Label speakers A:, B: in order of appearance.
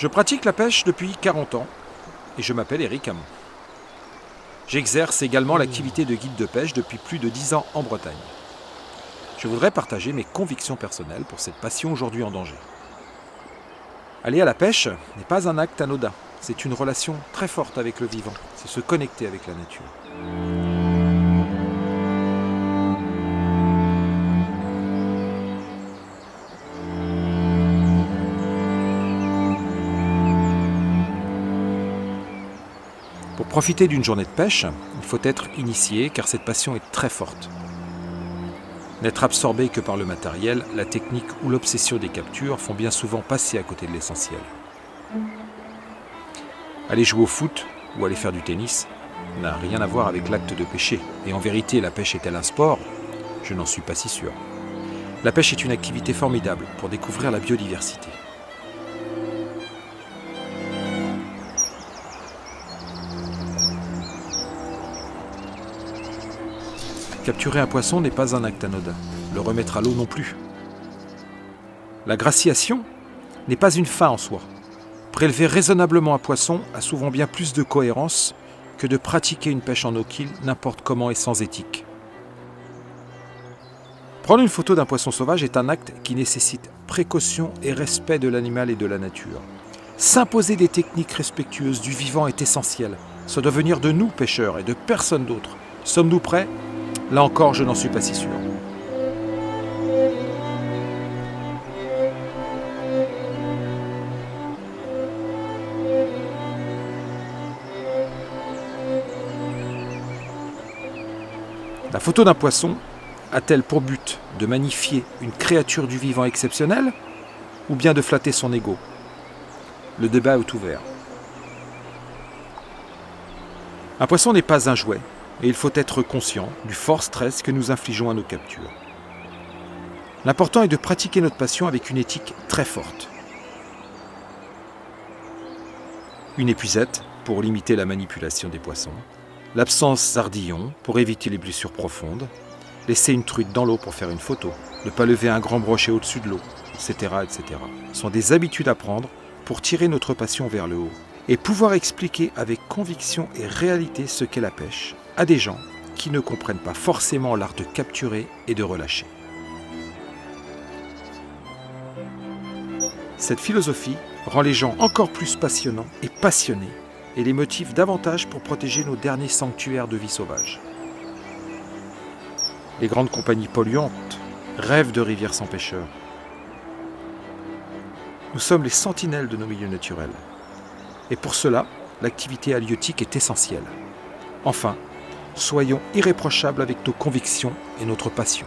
A: Je pratique la pêche depuis 40 ans et je m'appelle Éric Hamon. J'exerce également l'activité de guide de pêche depuis plus de 10 ans en Bretagne. Je voudrais partager mes convictions personnelles pour cette passion aujourd'hui en danger. Aller à la pêche n'est pas un acte anodin, c'est une relation très forte avec le vivant, c'est se connecter avec la nature. Pour profiter d'une journée de pêche, il faut être initié car cette passion est très forte. N'être absorbé que par le matériel, la technique ou l'obsession des captures font bien souvent passer à côté de l'essentiel. Aller jouer au foot ou aller faire du tennis n'a rien à voir avec l'acte de pêcher. Et en vérité, la pêche est-elle un sport ? Je n'en suis pas si sûr. La pêche est une activité formidable pour découvrir la biodiversité. Capturer un poisson n'est pas un acte anodin, le remettre à l'eau non plus. La graciation n'est pas une fin en soi. Prélever raisonnablement un poisson a souvent bien plus de cohérence que de pratiquer une pêche en eau-kill n'importe comment et sans éthique. Prendre une photo d'un poisson sauvage est un acte qui nécessite précaution et respect de l'animal et de la nature. S'imposer des techniques respectueuses du vivant est essentiel. Ça doit venir de nous, pêcheurs, et de personne d'autre. Sommes-nous prêts ? Là encore, je n'en suis pas si sûr. La photo d'un poisson a-t-elle pour but de magnifier une créature du vivant exceptionnelle ou bien de flatter son ego ? Le débat est ouvert. Un poisson n'est pas un jouet. Et il faut être conscient du fort stress que nous infligeons à nos captures. L'important est de pratiquer notre passion avec une éthique très forte. Une épuisette pour limiter la manipulation des poissons, l'absence d'ardillon pour éviter les blessures profondes, laisser une truite dans l'eau pour faire une photo, ne pas lever un grand brochet au-dessus de l'eau, etc., etc. sont des habitudes à prendre pour tirer notre passion vers le haut et pouvoir expliquer avec conviction et réalité ce qu'est la pêche à des gens qui ne comprennent pas forcément l'art de capturer et de relâcher. Cette philosophie rend les gens encore plus passionnants et passionnés et les motive davantage pour protéger nos derniers sanctuaires de vie sauvage. Les grandes compagnies polluantes rêvent de rivières sans pêcheurs. Nous sommes les sentinelles de nos milieux naturels. Et pour cela, l'activité halieutique est essentielle. Enfin, soyons irréprochables avec nos convictions et notre passion.